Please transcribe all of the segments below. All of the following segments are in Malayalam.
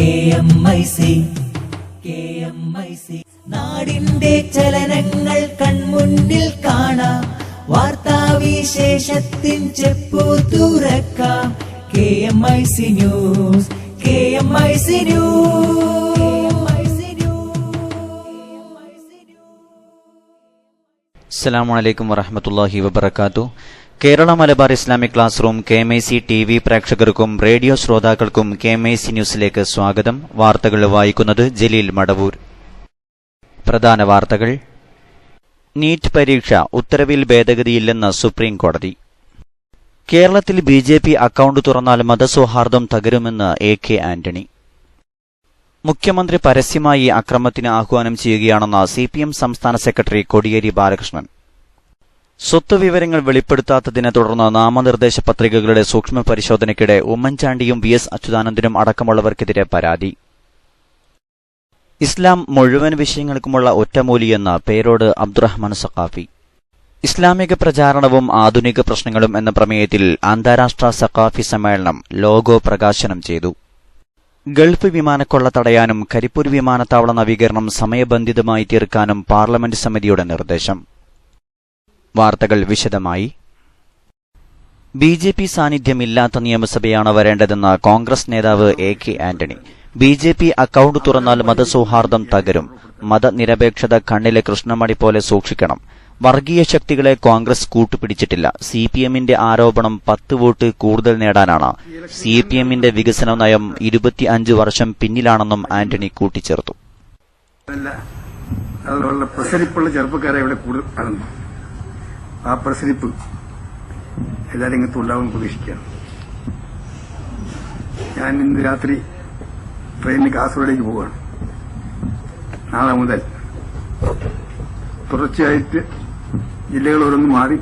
KMIC നാടിന്റെ ചലനങ്ങൾ കൺമുന്നിൽ കാണാം, വാർത്താവിശേഷത്തിൻ ചെപ്പു തുറക്കാം. KMIC news. അസ്സലാമു അലൈക്കും വറഹ്മത്തുള്ളാഹി വബറകാതുഹു. Kerala Malabar Islamic class room KMIC TV പ്രേക്ഷകർക്കും റേഡിയോ ശ്രോതാക്കൾക്കും KMIC ന്യൂസിലേക്ക് സ്വാഗതം. വാർത്തകൾ വായിക്കുന്നത് ജലീൽ മടവൂർ. പ്രധാന വാർത്തകൾ. നീറ്റ് പരീക്ഷ ഉത്തരവിൽ ഭേദഗതിയില്ലെന്ന് സുപ്രീം കോടതി. കേരളത്തിൽ BJP അക്കൌണ്ട് തുറന്നാൽ മതസൗഹാർദ്ദം തകരുമെന്ന് AK ആന്റണി. മുഖ്യമന്ത്രി പരസ്യമായി അക്രമത്തിന് ആഹ്വാനം ചെയ്യുകയാണെന്ന് CPM സംസ്ഥാന സെക്രട്ടറി കോടിയേരി ബാലകൃഷ്ണൻ. സ്വത്ത് വിവരങ്ങൾ വെളിപ്പെടുത്താത്തതിനെ തുടർന്ന് നാമനിർദ്ദേശ പത്രികകളുടെ സൂക്ഷ്മ പരിശോധനയ്ക്കിടെ ഉമ്മൻചാണ്ടിയും VS അച്യുതാനന്ദനും അടക്കമുള്ളവർക്കെതിരെ പരാതി. ഇസ്ലാം മുഴുവൻ വിഷയങ്ങൾക്കുമുള്ള ഒറ്റമൂലിയെന്ന് പേരോട് അബ്ദുറഹ്മാൻ സഖാഫി. ഇസ്ലാമിക പ്രചാരണവും ആധുനിക പ്രശ്നങ്ങളും എന്ന പ്രമേയത്തിൽ അന്താരാഷ്ട്ര സഖാഫി സമ്മേളനം ലോഗോ പ്രകാശനം ചെയ്തു. ഗൾഫ് വിമാനക്കൊള്ള തടയാനും കരിപ്പൂർ വിമാനത്താവള നവീകരണം സമയബന്ധിതമായി തീർക്കാനും പാർലമെന്റ് സമിതിയുടെ നിർദ്ദേശം. വാർത്തകൾ വിശദമായി. BJP സാന്നിധ്യമില്ലാത്ത നിയമസഭയാണ് വരേണ്ടതെന്ന് കോൺഗ്രസ് നേതാവ് AK ആന്റണി. BJP അക്കൌണ്ട് തുറന്നാൽ മതസൗഹാർദ്ദം തകരും. മതനിരപേക്ഷത കണ്ണിലെ കൃഷ്ണമണി പോലെ സൂക്ഷിക്കണം. വർഗീയ ശക്തികളെ കോൺഗ്രസ് കൂട്ടുപിടിച്ചിട്ടില്ല. CPMന്റെ ആരോപണം 10 വോട്ട് കൂടുതൽ നേടാനാണ്. CPMന്റെ വികസന നയം 25 വർഷം പിന്നിലാണെന്നും ആന്റണി കൂട്ടിച്ചേർത്തു. പ്രസരിപ്പുള്ള ചെറുപ്പക്കാരെ ഇവിടെ കൂടുതൽ കാണുന്നു. ആ പ്രസരിപ്പ് എല്ലാ രംഗത്തും ഉണ്ടാവും പ്രതീക്ഷിക്കുകയാണ്. ഞാൻ ഇന്ന് രാത്രി ട്രെയിനിന് കാസർഗോഡേക്ക് പോവുകയാണ്. നാളെ മുതൽ തുടർച്ചയായിട്ട് ജില്ലകൾ ഓരോന്നും മാറി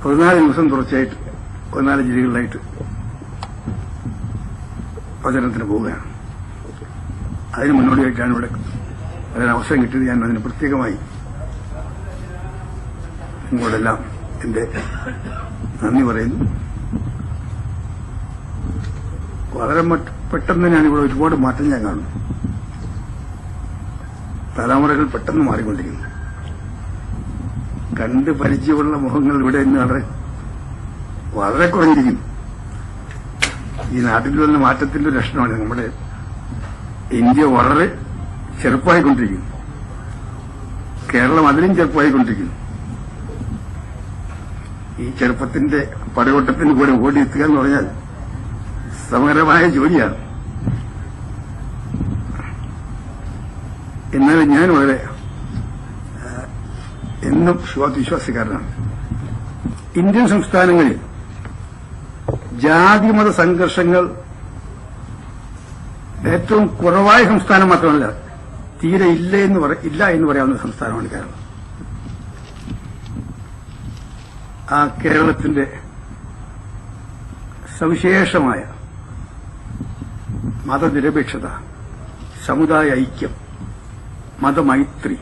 14 ദിവസം തുടർച്ചയായിട്ട് 14 ജില്ലകളിലായിട്ട് പ്രചരണത്തിന് പോവുകയാണ്. അതിന് മുന്നോടിയായിട്ടാണ് ഇവിടെ അതിനവസരം കിട്ടിയത്. ഞാൻ അതിന് പ്രത്യേകമായി നിങ്ങളോടെല്ലാം എന്റെ നന്ദി പറയുന്നു. വളരെ പെട്ടെന്ന് ഞാനിവിടെ ഒരുപാട് മാറ്റം ഞാൻ കാണുന്നു. തലമുറകൾ പെട്ടെന്ന് മാറിക്കൊണ്ടിരിക്കുന്നു. കണ്ട് പരിചയമുള്ള മുഖങ്ങൾ ഇവിടെ ഇന്ന് വളരെ കുറഞ്ഞിരിക്കുന്നു. ഈ നാട്ടിൽ വന്ന മാറ്റത്തിന്റെ ഒരു ലക്ഷണമാണ്. നമ്മുടെ ഇന്ത്യ വളരെ ചെറുപ്പമായിക്കൊണ്ടിരിക്കുന്നു. കേരളം അതിലും ചെറുപ്പമായിക്കൊണ്ടിരിക്കുന്നു. ഈ ചെറുപ്പത്തിന്റെ പടയോട്ടത്തിന് കൂടെ ഓടിയെത്തുക എന്ന് പറഞ്ഞാൽ സമഗ്രമായ ജോലിയാണ്. എന്നാൽ ഞാൻ വളരെ എന്നും വിശ്വാസിക്കാരനാണ്. ഇന്ത്യൻ സംസ്ഥാനങ്ങളിൽ ജാതിമത സംഘർഷങ്ങൾ ഏറ്റവും കുറവായ സംസ്ഥാനം മാത്രമല്ല, തീരെ ഇല്ല എന്ന് പറയാവുന്ന സംസ്ഥാനമാണ് കേരളം. ആ കേരളത്തിന്റെ സവിശേഷമായ മതനിരപേക്ഷത, സമുദായ ഐക്യം, മതമൈത്രി,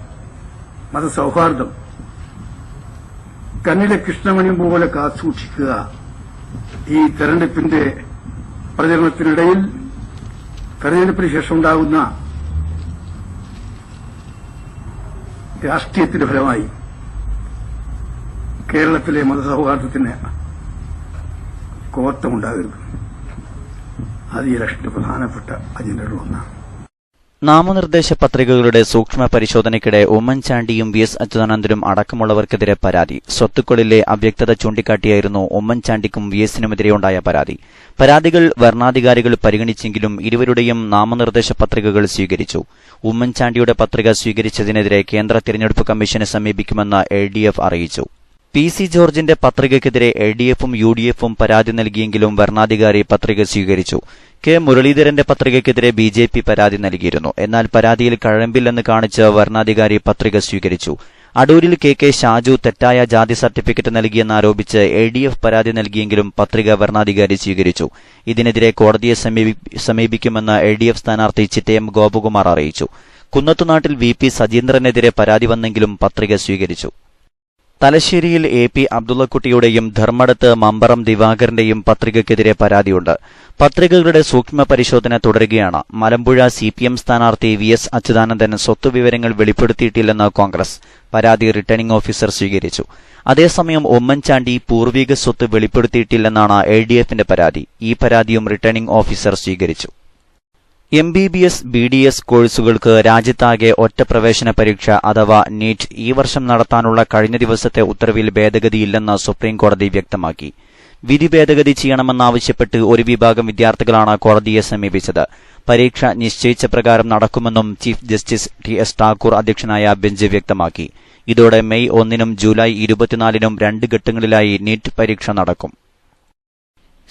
മതസൗഹാർദ്ദം കണ്ണിലെ കൃഷ്ണമണി പോലെ കാത്തുസൂക്ഷിക്കുക. ഈ തെരഞ്ഞെടുപ്പിന്റെ പ്രചരണത്തിനിടയിൽ തെരഞ്ഞെടുപ്പിന് ശേഷം ഉണ്ടാകുന്ന രാഷ്ട്രീയത്തിന്റെ ഫലമായി കേരളത്തിലെ മതസൗഹാർദ്ദത്തിന് കോട്ടമുണ്ടാകരുത്. അത് ഈ ഇലക്ഷന്റെ പ്രധാനപ്പെട്ട അജണ്ടകളിൽ ഒന്നാണ്. നാമനിർദ്ദേശ പത്രികകളുടെ സൂക്ഷ്മ പരിശോധനയ്ക്കിടെ ഉമ്മൻചാണ്ടിയും VS അച്യുതാനന്ദനും അടക്കമുള്ളവർക്കെതിരെ പരാതി. സ്വത്തുക്കളിലെ അവ്യക്തത ചൂണ്ടിക്കാട്ടിയായിരുന്നു ഉമ്മൻചാണ്ടിക്കും VSനുമെതിരെയുണ്ടായ പരാതി. പരാതികൾ വരണാധികാരികൾ പരിഗണിച്ചെങ്കിലും ഇരുവരുടെയും നാമനിർദ്ദേശ പത്രികകൾ സ്വീകരിച്ചു. ഉമ്മൻചാണ്ടിയുടെ പത്രിക സ്വീകരിച്ചതിനെതിരെ കേന്ദ്ര തിരഞ്ഞെടുപ്പ് കമ്മീഷനെ സമീപിക്കുമെന്ന് LDF അറിയിച്ചു. PC ജോർജിന്റെ പത്രികയ്ക്കെതിരെ LDFും UDFും പരാതി നൽകിയെങ്കിലും വരണാധികാരി പത്രിക സ്വീകരിച്ചു. K മുരളീധരന്റെ പത്രികയ്ക്കെതിരെ BJP പരാതി നൽകിയിരുന്നു. എന്നാൽ പരാതിയിൽ കഴമ്പില്ലെന്ന് കാണിച്ച് വരണാധികാരി പത്രിക സ്വീകരിച്ചു. അടൂരിൽ KK ഷാജു തെറ്റായ ജാതി സർട്ടിഫിക്കറ്റ് നൽകിയെന്നാരോപിച്ച് LDF പരാതി നൽകിയെങ്കിലും പത്രിക വരണാധികാരി സ്വീകരിച്ചു. ഇതിനെതിരെ കോടതിയെ സമീപിക്കുമെന്ന് LDF സ്ഥാനാർത്ഥി ചിറ്റയം ഗോപകുമാർ അറിയിച്ചു. കുന്നത്തുനാട്ടിൽ VP സജീന്ദ്രനെതിരെ പരാതി വന്നെങ്കിലും പത്രിക സ്വീകരിച്ചു. തലശ്ശേരിയിൽ AP അബ്ദുള്ളക്കുട്ടിയുടെയും ധർമ്മടത്ത് മമ്പറം ദിവാകരന്റെയും പത്രികയ്ക്കെതിരെ പരാതിയുണ്ട്. പത്രികകളുടെ സൂക്ഷ്മ പരിശോധന തുടരുകയാണ്. മലമ്പുഴ CPM സ്ഥാനാർത്ഥി VS അച്യുതാനന്ദൻ സ്വത്തുവിവരങ്ങൾ വെളിപ്പെടുത്തിയിട്ടില്ലെന്ന് കോൺഗ്രസ്. പരാതി റിട്ടേണിംഗ് ഓഫീസർ സ്വീകരിച്ചു. അതേസമയം ഉമ്മൻചാണ്ടി പൂർവിക സ്വത്ത് വെളിപ്പെടുത്തിയിട്ടില്ലെന്നാണ് LDFന്റെ പരാതി. ഈ പരാതിയും റിട്ടേണിംഗ് ഓഫീസർ സ്വീകരിച്ചു. MBBS BDS കോഴ്സുകൾക്ക് രാജ്യത്താകെ ഒറ്റ പ്രവേശന പരീക്ഷ അഥവാ നീറ്റ് ഈ വർഷം നടത്താനുള്ള കഴിഞ്ഞ ദിവസത്തെ ഉത്തരവിൽ ഭേദഗതിയില്ലെന്ന് സുപ്രീംകോടതി വ്യക്തമാക്കി. വിധി ഭേദഗതി ചെയ്യണമെന്നാവശ്യപ്പെട്ട് ഒരു വിഭാഗം വിദ്യാർത്ഥികളാണ് കോടതിയെ സമീപിച്ചത്. പരീക്ഷ നിശ്ചയിച്ച പ്രകാരം നടക്കുമെന്നും ചീഫ് ജസ്റ്റിസ് TS ഠാക്കൂർ അധ്യക്ഷനായ ബെഞ്ച് വ്യക്തമാക്കി. ഇതോടെ മെയ് 1-നും ജൂലൈ 24-നും 2 ഘട്ടങ്ങളിലായി നീറ്റ് പരീക്ഷ നടക്കും.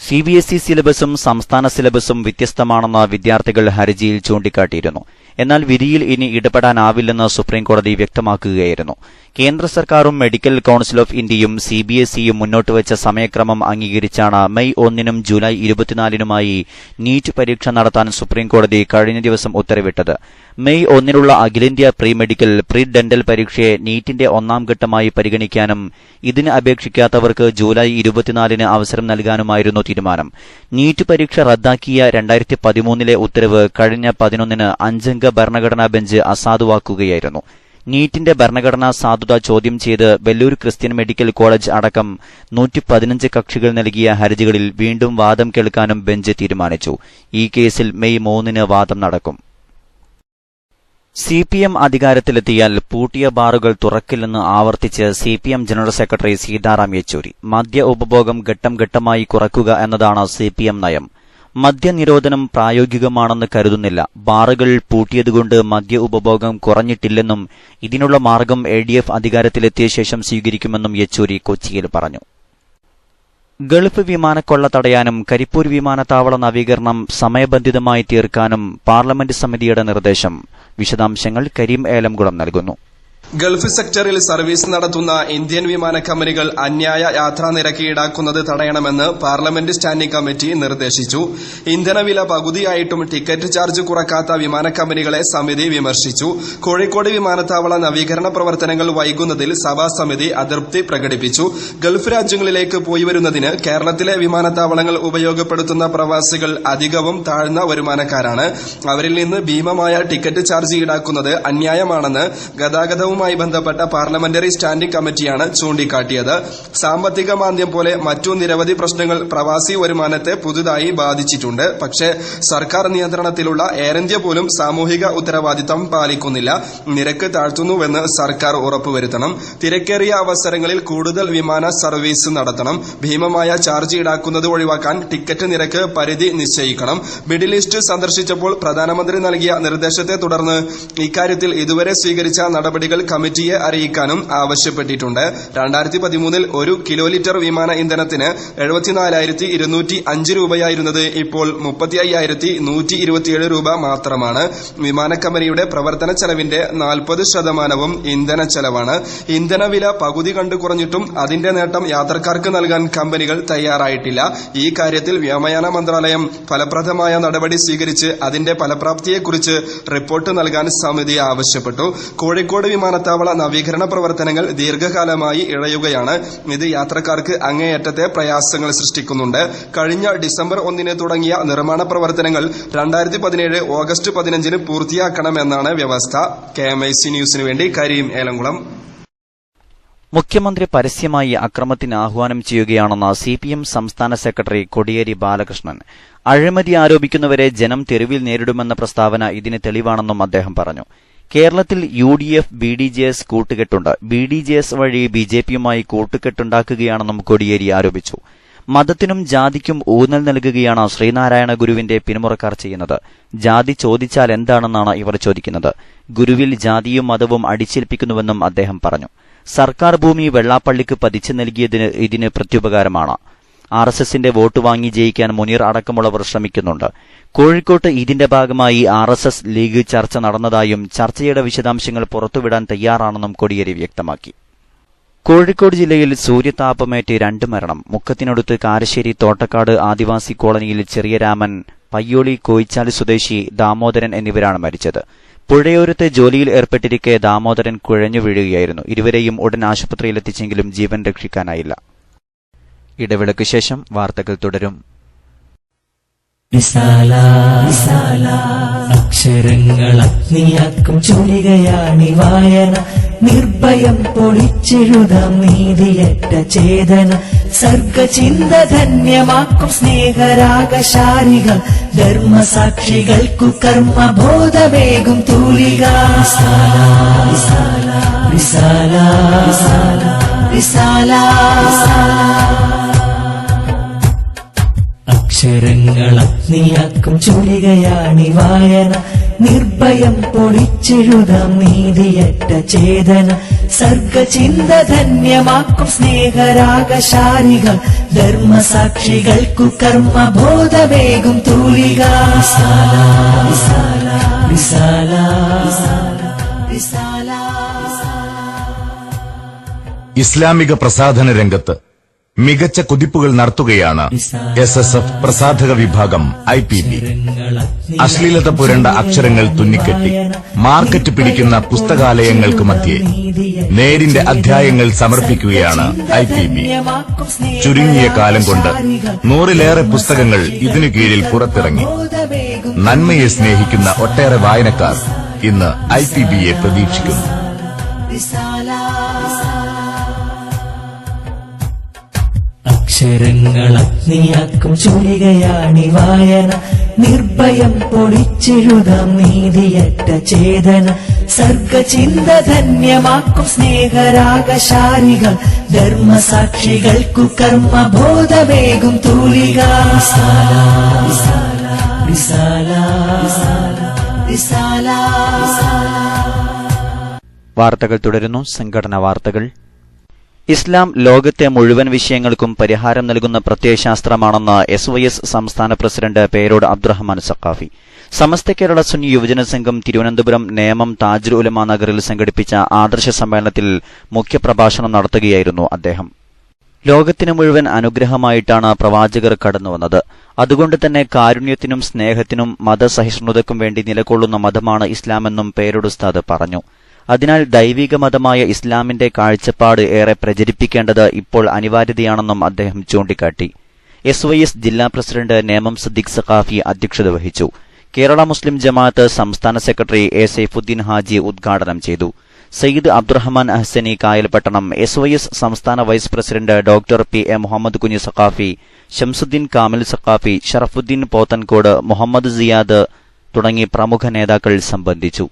CBSE സിലബസും സംസ്ഥാന സിലബസും വ്യത്യസ്തമാണെന്ന് വിദ്യാർത്ഥികൾ ഹർജിയിൽ ചൂണ്ടിക്കാട്ടിയിരുന്നു. എന്നാൽ വിധിയിൽ ഇനി ഇടപെടാനാവില്ലെന്ന് സുപ്രീംകോടതി വ്യക്തമാക്കുകയായിരുന്നു. കേന്ദ്ര സർക്കാരും മെഡിക്കൽ കൌൺസിൽ ഓഫ് ഇന്ത്യയും CBSEയും മുന്നോട്ടുവച്ച സമയക്രമം അംഗീകരിച്ചാണ് മെയ് 1-നും ജൂലൈ 24-നുമായി നീറ്റ് പരീക്ഷ നടത്താൻ സുപ്രീംകോടതി കഴിഞ്ഞ ദിവസം ഉത്തരവിട്ടത്. മെയ് 1-നുള്ള അഖിലേന്ത്യാ പ്രീ മെഡിക്കൽ പ്രീ ഡെന്റൽ പരീക്ഷയെ നീറ്റിന്റെ 1ാം ഘട്ടമായി പരിഗണിക്കാനും ഇതിന് അപേക്ഷിക്കാത്തവർക്ക് ജൂലൈ 24-ന് അവസരം നൽകാനുമായിരുന്നു തീരുമാനം. നീറ്റ് പരീക്ഷ റദ്ദാക്കിയ 2013-ലെ ഉത്തരവ് കഴിഞ്ഞ 11-ന് 5-അംഗ ഭരണഘടനാ ബെഞ്ച് അസാധുവാക്കുകയായിരുന്നു. നീറ്റിന്റെ ഭരണഘടനാ സാധുത ചോദ്യം ചെയ്ത് വെല്ലൂർ ക്രിസ്ത്യൻ മെഡിക്കൽ കോളേജ് അടക്കം 115 കക്ഷികൾ നൽകിയ ഹർജികളിൽ വീണ്ടും വാദം കേൾക്കാനും ബെഞ്ച് തീരുമാനിച്ചു. ഈ കേസിൽ മെയ് 3-ന് വാദം നടക്കും. CPM അധികാരത്തിലെത്തിയാൽ പൂട്ടിയ ബാറുകൾ തുറക്കില്ലെന്ന് ആവർത്തിച്ച് CPM general secretary Sitaram Yechury. മദ്യ ഉപഭോഗം ഘട്ടം ഘട്ടമായി കുറയ്ക്കുക എന്നതാണ് CPM നയം. മദ്യനിരോധനം പ്രായോഗികമാണെന്ന് കരുതുന്നില്ല. ബാറുകൾ പൂട്ടിയതുകൊണ്ട് മദ്യ ഉപഭോഗം കുറഞ്ഞിട്ടില്ലെന്നും ഇതിനുള്ള മാർഗം LDF അധികാരത്തിലെത്തിയ ശേഷം സ്വീകരിക്കുമെന്നും യെച്ചൂരി കൊച്ചിയിൽ പറഞ്ഞു. ഗൾഫ് വിമാനക്കൊള്ള തടയാനും കരിപ്പൂർ വിമാനത്താവള നവീകരണം സമയബന്ധിതമായി തീർക്കാനും പാർലമെന്റ് സമിതിയുടെ നിർദ്ദേശം. വിശദാംശങ്ങൾ കരീം ഏലംകുളം നൽകുന്നു. ഗൾഫ് സെക്ടറിൽ സർവീസ് നടത്തുന്ന ഇന്ത്യൻ വിമാന കമ്പനികൾ അന്യായ യാത്രാ നിരക്ക് ഈടാക്കുന്നത് തടയണമെന്ന് പാർലമെന്റ് സ്റ്റാൻഡിംഗ് കമ്മിറ്റി നിർദ്ദേശിച്ചു. ഇന്ധനവില പകുതിയായിട്ടും ടിക്കറ്റ് ചാർജ് കുറക്കാത്ത വിമാന കമ്പനികളെ സമിതി വിമർശിച്ചു. കോഴിക്കോട് വിമാനത്താവള നവീകരണ പ്രവർത്തനങ്ങൾ വൈകുന്നതിൽ സഭാസമിതി അതൃപ്തി പ്രകടിപ്പിച്ചു. ഗൾഫ് രാജ്യങ്ങളിലേക്ക് പോയി വരുന്നതിന് കേരളത്തിലെ വിമാനത്താവളങ്ങൾ ഉപയോഗപ്പെടുത്തുന്ന പ്രവാസികൾ അധികവും താഴ്ന്ന വരുമാനക്കാരാണ്. അവരിൽ നിന്ന് ഭീമമായ ടിക്കറ്റ് ചാർജ് ഈടാക്കുന്നത് അന്യായമാണെന്ന് ഗതാഗതവും ബന്ധപ്പെട്ട പാർലമെന്ററി സ്റ്റാൻഡിംഗ് കമ്മിറ്റിയാണ് ചൂണ്ടിക്കാട്ടിയത്. സാമ്പത്തിക മാന്ദ്യം പോലെ മറ്റു നിരവധി പ്രശ്നങ്ങൾ പ്രവാസി വരുമാനത്തെ പുതുതായി ബാധിച്ചിട്ടുണ്ട്. പക്ഷേ സർക്കാർ നിയന്ത്രണത്തിലുള്ള എയർ ഇന്ത്യ പോലും സാമൂഹിക ഉത്തരവാദിത്തം പാലിക്കുന്നില്ല. നിരക്ക് താഴ്ത്തുന്നുവെന്ന് സർക്കാർ ഉറപ്പുവരുത്തണം. തിരക്കേറിയ അവസരങ്ങളിൽ കൂടുതൽ വിമാന സർവീസ് നടത്തണം. ഭീമമായ ചാർജ് ഈടാക്കുന്നത് ഒഴിവാക്കാൻ ടിക്കറ്റ് നിരക്ക് പരിധി നിശ്ചയിക്കണം. മിഡിൽ ഈസ്റ്റ് സന്ദർശിച്ചപ്പോൾ പ്രധാനമന്ത്രി നൽകിയ നിർദ്ദേശത്തെ തുടർന്ന് ഇക്കാര്യത്തിൽ ഇതുവരെ സ്വീകരിച്ച നടപടികൾ കമ്മിറ്റിയെ അറിയിക്കാനും ആവശ്യപ്പെട്ടിട്ടുണ്ട്. 2013-ൽ 1 കിലോ ലിറ്റർ വിമാന ഇന്ധനത്തിന് 74,205 രൂപയായിരുന്നത് ഇപ്പോൾ 35,127 രൂപ മാത്രമാണ്. വിമാന കമ്പനിയുടെ പ്രവർത്തന ചെലവിന്റെ 40% ഇന്ധന ചെലവാണ്. ഇന്ധനവില പകുതി കണ്ടു കുറഞ്ഞിട്ടും അതിന്റെ നേട്ടം യാത്രക്കാർക്ക് നൽകാൻ കമ്പനികൾ തയ്യാറായിട്ടില്ല. ഈ കാര്യത്തിൽ വ്യോമയാന മന്ത്രാലയം ഫലപ്രദമായ നടപടി സ്വീകരിച്ച് അതിന്റെ ഫലപ്രാപ്തിയെക്കുറിച്ച് റിപ്പോർട്ട് നൽകാൻ സമിതി ആവശ്യപ്പെട്ടു. കോഴിക്കോട് വിമാനത്താവള നവീകരണ പ്രവർത്തനങ്ങൾ ദീർഘകാലമായി ഇഴയുകയാണ്. ഇത് യാത്രക്കാർക്ക് അങ്ങേയറ്റത്തെ പ്രയാസങ്ങൾ സൃഷ്ടിക്കുന്നുണ്ട്. കഴിഞ്ഞ ഡിസംബർ 1-ന് തുടങ്ങിയ നിർമ്മാണ പ്രവർത്തനങ്ങൾ 2017 ഓഗസ്റ്റ് 15-ന് പൂർത്തിയാക്കണമെന്നാണ് വ്യവസ്ഥ. KMIC ന്യൂസിനു വേണ്ടി കരീം ഏലംകുളം. മുഖ്യമന്ത്രി പരസ്യമായി അക്രമത്തിന് ആഹ്വാനം ചെയ്യുകയാണെന്ന് CPM സംസ്ഥാന സെക്രട്ടറി കോടിയേരി ബാലകൃഷ്ണൻ. അഴിമതി ആരോപിക്കുന്നവരെ ജനം തെരുവിൽ നേരിടുമെന്ന പ്രസ്താവന ഇതിന് തെളിവാണെന്നും അദ്ദേഹം പറഞ്ഞു. കേരളത്തിൽ UDF BDJS കൂട്ടുകെട്ടുണ്ട്. BDJS വഴി BJPയുമായി കൂട്ടുകെട്ടുണ്ടാക്കുകയാണെന്നും കോടിയേരി ആരോപിച്ചു. മതത്തിനും ജാതിക്കും ഊന്നൽ നൽകുകയാണ് ശ്രീനാരായണ ഗുരുവിന്റെ പിന്മുറക്കാർ ചെയ്യുന്നത്. ജാതി ചോദിച്ചാൽ എന്താണെന്നാണ് ഇവർ ചോദിക്കുന്നത്. ഗുരുവിൽ ജാതിയും മതവും അടിച്ചേൽപ്പിക്കുന്നുവെന്നും അദ്ദേഹം പറഞ്ഞു. സർക്കാർ ഭൂമി വെള്ളാപ്പള്ളിക്ക് പതിച്ചു നൽകിയതിന് ഇതിന് പ്രത്യുപകാരമാണ്. RSSന്റെ വോട്ട് വാങ്ങി ജയിക്കാൻ മുനീർ അടക്കമുള്ളവർ ശ്രമിക്കുന്നുണ്ട്. കോഴിക്കോട്ട് ഇതിന്റെ ഭാഗമായി RSS ലീഗ് ചർച്ച നടന്നതായും ചർച്ചയുടെ വിശദാംശങ്ങൾ പുറത്തുവിടാൻ തയ്യാറാണെന്നും കോടിയേരി വ്യക്തമാക്കി. കോഴിക്കോട് ജില്ലയിൽ സൂര്യതാപമേറ്റ് 2 മരണം. മുക്കത്തിനടുത്ത് കാരശ്ശേരി തോട്ടക്കാട് ആദിവാസി കോളനിയിൽ ചെറിയ രാമൻ, പയ്യോളി കോയിച്ചാലി സ്വദേശി ദാമോദരൻ എന്നിവരാണ് മരിച്ചത്. പുഴയോരത്ത് ജോലിയിൽ ഏർപ്പെട്ടിരിക്കെ ദാമോദരൻ കുഴഞ്ഞു വീഴുകയായിരുന്നു. ഇരുവരെയും ഉടൻ ആശുപത്രിയിലെത്തിച്ചെങ്കിലും ജീവൻ രക്ഷിക്കാനായില്ല. ഇടവേളയ്ക്ക് ശേഷം വാർത്തകൾ തുടരും. അക്ഷരങ്ങൾ അഗ്നിയാക്കും ചുരികയാണി വായന, നിർഭയം പൊളിച്ചെഴുതാം നീതിയറ്റ ചേതന, സർഗചിന്ത ധന്യമാക്കും സ്നേഹരാഗശാരിക, ധർമ്മസാക്ഷികൾക്കു കർമ്മബോധവേഗം തൂലിക. അക്ഷരങ്ങൾ അഗ്നിയാക്കും ചുരികയാണി വായന, നിർഭയം പൊളിച്ചെഴുതാം നീതിയറ്റ ചേതന, സർഗചിന്ത ധന്യമാക്കും സ്നേഹരാഗശാരിക, ധർമ്മസാക്ഷികൾക്കു കർമ്മബോധവേഗം തൂലിക. ഇസ്ലാമിക പ്രസാധന രംഗത്ത് മികച്ച കുതിപ്പുകൾ നടത്തുകയാണ് SSF പ്രസാധക വിഭാഗം IPB. അശ്ലീലത പുരണ്ട അക്ഷരങ്ങൾ തുന്നിക്കെട്ടി മാർക്കറ്റ് പിടിക്കുന്ന പുസ്തകാലയങ്ങൾക്ക് മധ്യേ നേരിന്റെ അധ്യായങ്ങൾ സമർപ്പിക്കുകയാണ് IPB. ചുരുങ്ങിയ കാലം കൊണ്ട് 100-ലേറെ പുസ്തകങ്ങൾ ഇതിനു കീഴിൽ പുറത്തിറങ്ങി. നന്മയെ സ്നേഹിക്കുന്ന ഒട്ടേറെ വായനക്കാർ ഇന്ന് IPBയെ പ്രതീക്ഷിക്കുന്നു. അക്ഷരങ്ങൾ അഗ്നിയാക്കും ചുരികയാണി വായന, നിർഭയം പൊളിച്ചെഴുതാം നീതിയറ്റ ചേതന, സർഗചിന്ത ധന്യമാക്കും സ്നേഹരാഗശാരിക, ധർമ്മസാക്ഷികൾക്കു കർമ്മബോധവേഗം തൂലിക. വാർത്തകൾ തുടരുന്നു. സംഘടനാ വാർത്തകൾ. ഇസ്ലാം ലോകത്തെ മുഴുവൻ വിഷയങ്ങൾക്കും പരിഹാരം നൽകുന്ന പ്രത്യയശാസ്ത്രമാണെന്ന് SYS സംസ്ഥാന പ്രസിഡന്റ് പേരോട് അബ്ദുറഹ്മാൻ സഖാഫി. സമസ്ത കേരള സുന്നി യുവജന സംഘം തിരുവനന്തപുരം നേമം താജുൽ ഉലമ നഗറിൽ സംഘടിപ്പിച്ച ആദർശ സമ്മേളനത്തിൽ മുഖ്യപ്രഭാഷണം നടത്തുകയായിരുന്നു അദ്ദേഹം. ലോകത്തിന് മുഴുവൻ അനുഗ്രഹമായിട്ടാണ് പ്രവാചകർ കടന്നുവന്നത്. അതുകൊണ്ട് തന്നെ കാരുണ്യത്തിനും സ്നേഹത്തിനും മതസഹിഷ്ണുതയ്ക്കും വേണ്ടി നിലകൊള്ളുന്ന മതമാണ് ഇസ്ലാമെന്നും പേരോട് ഉസ്താദ് പറഞ്ഞു. അതിനാൽ ദൈവിക മതമായ ഇസ്ലാമിന്റെ കാഴ്ചപ്പാട് ഏറെ പ്രചരിപ്പിക്കേണ്ടത് ഇപ്പോൾ അനിവാര്യതയാണെന്നും അദ്ദേഹം ചൂണ്ടിക്കാട്ടി. SYS ജില്ലാ പ്രസിഡന്റ് നേമം സദ്ദീഖ് സഖാഫി അധ്യക്ഷത വഹിച്ചു. കേരള മുസ്ലിം ജമാഅത്ത് സംസ്ഥാന സെക്രട്ടറി A സൈഫുദ്ദീൻ ഹാജി ഉദ്ഘാടനം ചെയ്തു. സയ്യിദ് അബ്ദുറഹ്മാൻ അഹ്സനി കായൽപട്ടണം, SYS സംസ്ഥാന vice president doctor PA Muhammad Kunhi Saqafi, Shamsuddin Kamil Saqafi, Sharafuddin Pothencode, Muhammad Siyad തുടങ്ങി പ്രമുഖ നേതാക്കൾ സംബന്ധിച്ചു.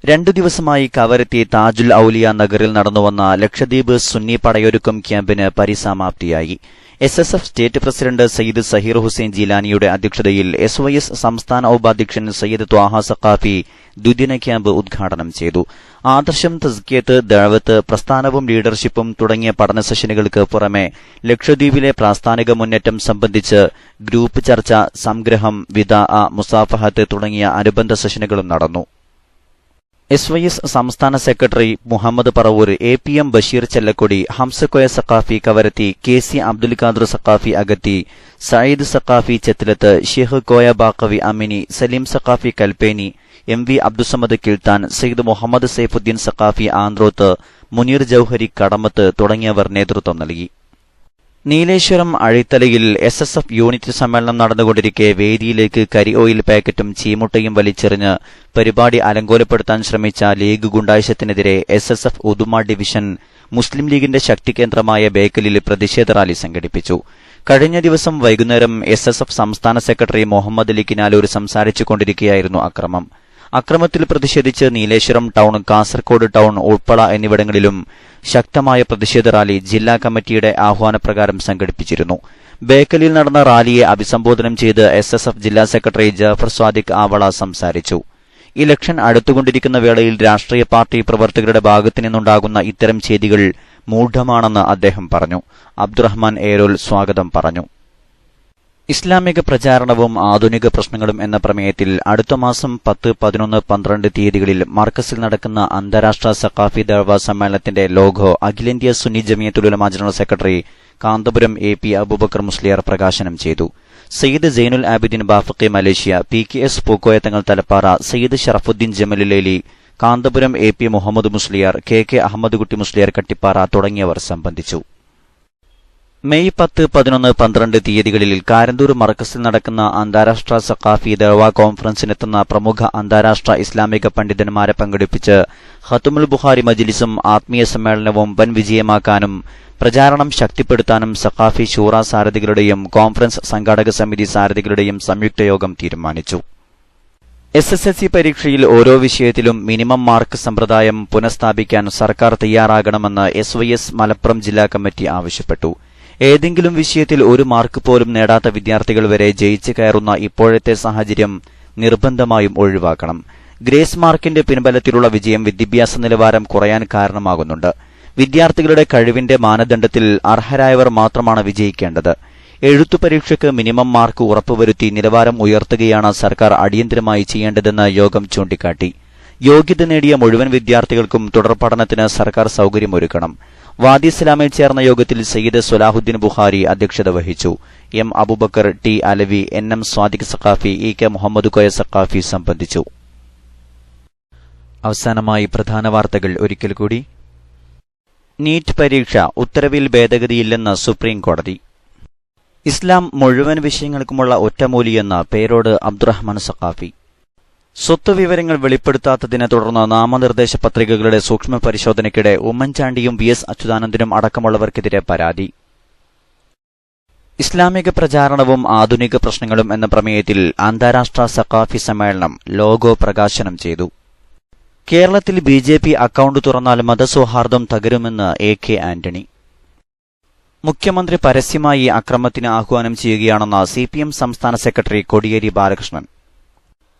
2 ദിവസമായി കവരത്തി താജുൽ ഔലിയ നഗറിൽ നടന്നുവന്ന ലക്ഷദ്വീപ് സുന്നി പടയൊരുക്കം ക്യാമ്പിന് പരിസമാപ്തിയായി. SSF state president Sayyid Zaheer Hussain ജീലാനിയുടെ അധ്യക്ഷതയിൽ SYS സംസ്ഥാന ഉപാധ്യക്ഷൻ സയ്യിദ് ത്വാഹ സഖാഫി ദ്വിദിന ക്യാമ്പ് ഉദ്ഘാടനം ചെയ്തു. ആദർശം, തസ്കിയത്ത്, ദഅവത്ത്, പ്രസ്ഥാനവും ലീഡർഷിപ്പും തുടങ്ങിയ പഠന സെഷനുകൾക്ക് പുറമെ ലക്ഷദ്വീപിലെ പ്രാസ്ഥാനിക മുന്നേറ്റം സംബന്ധിച്ച് ഗ്രൂപ്പ് ചർച്ച, സംഗ്രഹം, വിദാഅ, മുസാഫഹത്ത് തുടങ്ങിയ അനുബന്ധ സെഷനുകളും നടന്നു. SYS സംസ്ഥാന secretary Muhammad Paravur, APM Basheer Chellakkodi, Hamzakoya Saqafi Kavaratti, KC Abdul Khader Saqafi Agatti, Sayyid Saqafi Chethlath, Sheikh Koya Baqavi Amini, Saleem Saqafi Kalpeni, MV Abdussamad Kiltan, Sayyid Muhammad Saifuddin Saqafi Androth, Muneer Jauhari Kadmat തുടങ്ങിയവർ നേതൃത്വം നൽകി. നീലേശ്വരം അഴിത്തലയിൽ SSF യൂണിറ്റ് സമ്മേളനം നടന്നുകൊണ്ടിരിക്കെ വേദിയിലേക്ക് കരി ഓയിൽ പാക്കറ്റും ചീമുട്ടയും വലിച്ചെറിഞ്ഞ് പരിപാടി അലങ്കോലപ്പെടുത്താൻ ശ്രമിച്ച ലീഗ് ഗുണ്ടായിസത്തിനെതിരെ SSF ഉദുമ ഡിവിഷൻ മുസ്ലിം ലീഗിന്റെ ശക്തി കേന്ദ്രമായ ബേക്കലിൽ പ്രതിഷേധ റാലി സംഘടിപ്പിച്ചു. കഴിഞ്ഞ ദിവസം വൈകുന്നേരം SSF സംസ്ഥാന സെക്രട്ടറി മുഹമ്മദ് അലി കിനാലൂർ സംസാരിച്ചുകൊണ്ടിരിക്കെയായിരുന്നു അക്രമം. അക്രമത്തിൽ പ്രതിഷേധിച്ച് നീലേശ്വരം ടൌൺ, കാസർകോട് ടൌൺ, ഉൾപ്പള എന്നിവിടങ്ങളിലും ശക്തമായ പ്രതിഷേധ റാലി ജില്ലാ കമ്മിറ്റിയുടെ ആഹ്വാനപ്രകാരം സംഘടിപ്പിച്ചിരുന്നു. ബേക്കലിൽ നടന്ന റാലിയെ അഭിസംബോധന ചെയ്ത് SSF ജില്ലാ സെക്രട്ടറി ജാഫർ സ്വാദിഖ് ആവള സംസാരിച്ചു. ഇലക്ഷൻ അടുത്തുകൊണ്ടിരിക്കുന്ന വേളയിൽ രാഷ്ട്രീയ പാർട്ടി പ്രവർത്തകരുടെ ഭാഗത്തു നിന്നുണ്ടാകുന്ന ഇത്തരം ചെയ്തികൾ മൂഢമാണെന്ന് അദ്ദേഹം പറഞ്ഞു. അബ്ദുറഹ്മാൻ ഏരോൽ സ്വാഗതം പറഞ്ഞു. ഇസ്ലാമിക പ്രചാരണവും ആധുനിക പ്രശ്നങ്ങളും എന്ന പ്രമേയത്തിൽ അടുത്ത മാസം 10, 11, 12 തീയതികളിൽ മർക്കസിൽ നടക്കുന്ന അന്താരാഷ്ട്ര സഖാഫി ദഅവ സമ്മേളനത്തിന്റെ ലോഗോ അഖിലേന്ത്യാ Sunni Jamiyyathul Ulama general secretary Kanthapuram AP Aboobacker Musliyar പ്രകാശനം ചെയ്തു. Sayyid Zainul Abidin Bafakhy Malaysia, PKS Pookoya Thangal Thalappara, Sayyid Sharafuddin ജമലുലേലി, Kanthapuram AP Muhammad Musliyar, KK Ahmed കുട്ടി മുസ്ലിയാർ കട്ടിപ്പാറ തുടങ്ങിയവർ സംബന്ധിച്ചു. മെയ് 10, 11, 12 തീയതികളിൽ കാരന്തൂർ മർക്കസിൽ നടക്കുന്ന അന്താരാഷ്ട്ര സഖാഫി ദഅ്വ കോൺഫറൻസിനെത്തുന്ന പ്രമുഖ അന്താരാഷ്ട്ര ഇസ്ലാമിക പണ്ഡിതന്മാരെ പങ്കെടുപ്പിച്ച് ഖത്മുൽ ബുഖാരി മജ്ലിസും ആത്മീയ സമ്മേളനവും വൻ വിജയമാക്കാനും പ്രചാരണം ശക്തിപ്പെടുത്താനും സഖാഫി ശൂറ സാരഥികളുടെയും കോൺഫറൻസ് സംഘാടക സമിതി സാരഥികളുടെയും സംയുക്ത യോഗം തീരുമാനിച്ചു. SSLC പരീക്ഷയിൽ ഓരോ വിഷയത്തിലും മിനിമം മാർക്ക് സമ്പ്രദായം പുനഃസ്ഥാപിക്കാൻ സർക്കാർ തയ്യാറാകണമെന്ന് SYS മലപ്പുറം ജില്ലാ കമ്മിറ്റി ആവശ്യപ്പെട്ടു. ഏതെങ്കിലും വിഷയത്തിൽ ഒരു മാർക്ക് പോലും നേടാത്ത വിദ്യാർത്ഥികൾ വരെ ജയിച്ചു കയറുന്ന ഇപ്പോഴത്തെ സാഹചര്യം നിർബന്ധമായും ഒഴിവാക്കണം. ഗ്രേസ് മാർക്കിന്റെ പിൻബലത്തിലുള്ള വിജയം വിദ്യാഭ്യാസ നിലവാരം കുറയാൻ കാരണമാകുന്നുണ്ട്. വിദ്യാർത്ഥികളുടെ കഴിവിന്റെ മാനദണ്ഡത്തിൽ അർഹരായവർ മാത്രമാണ് വിജയിക്കേണ്ടത്. എഴുത്തു പരീക്ഷയ്ക്ക് മിനിമം മാർക്ക് ഉറപ്പുവരുത്തി നിലവാരം ഉയർത്തുകയാണ് സർക്കാർ അടിയന്തരമായി ചെയ്യേണ്ടതെന്ന് യോഗം ചൂണ്ടിക്കാട്ടി. യോഗ്യത നേടിയ മുഴുവൻ വിദ്യാർത്ഥികൾക്കും തുടർ പഠനത്തിന് സർക്കാർ സൌകര്യമൊരുക്കണം. വാദി ഇസ്ലാമിൽ ചേർന്ന യോഗത്തിൽ സയ്യിദ് സ്വലാഹുദ്ദീൻ ബുഖാരി അധ്യക്ഷത വഹിച്ചു. M Abubakar, T Alavi, NM Sadiq Saqafi, EK Muhammad Koya Saqafi സംബന്ധിച്ചു. അവസാനമായി പ്രധാന വാർത്തകൾ ഒരിക്കൽ കൂടി. നീറ്റ് പരീക്ഷ ഉത്തരവിൽ ഭേദഗതിയില്ലെന്ന് സുപ്രീം കോടതി. ഇസ്ലാം മുഴുവൻ വിഷയങ്ങൾക്കുമുള്ള ഒറ്റമൂലിയെന്ന് പേരോട് അബ്ദുറഹ്മാൻ സഖാഫി. സ്വത്ത് വിവരങ്ങൾ വെളിപ്പെടുത്താത്തതിനെ തുടർന്ന് നാമനിർദ്ദേശ പത്രികകളുടെ സൂക്ഷ്മ പരിശോധനയ്ക്കിടെ ഉമ്മൻചാണ്ടിയും VS അച്യുതാനന്ദനും അടക്കമുള്ളവർക്കെതിരെ പരാതി. ഇസ്ലാമിക പ്രചാരണവും ആധുനിക പ്രശ്നങ്ങളും എന്ന പ്രമേയത്തിൽ അന്താരാഷ്ട്ര സഖാഫി സമ്മേളനം ലോഗോ പ്രകാശനം ചെയ്തു. കേരളത്തിൽ BJP അക്കൌണ്ട് തുറന്നാൽ മതസൗഹാർദ്ദം തകരുമെന്ന് AK ആന്റണി. മുഖ്യമന്ത്രി പരസ്യമായി അക്രമത്തിന് ആഹ്വാനം ചെയ്യുകയാണെന്ന് CPM സംസ്ഥാന സെക്രട്ടറി കോടിയേരി ബാലകൃഷ്ണൻ.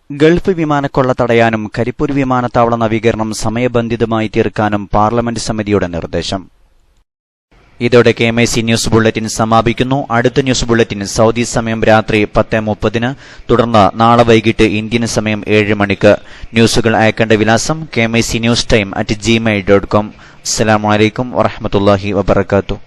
ഗൾഫ് വിമാനക്കൊള്ള തടയാനും കരിപ്പൂർ വിമാനത്താവള നവീകരണം സമയബന്ധിതമായി തീർക്കാനും പാർലമെന്റ് സമിതിയുടെ നിർദ്ദേശം. ഇതോടെ KMIC ന്യൂസ് ബുള്ളറ്റിൻ സമാപിക്കുന്നു. അടുത്ത ന്യൂസ് ബുള്ളറ്റിൻ സൗദി സമയം രാത്രി 10:30, തുടർന്ന് നാളെ വൈകിട്ട് ഇന്ത്യൻ സമയം 7 മണിക്ക്. ന്യൂസുകൾ അയക്കേണ്ട വിലാസം KMIC News Time @gmail.com. അസ്സലാമു അലൈക്കും വറഹ്മത്തുള്ളാഹി വബറകാതുഹു.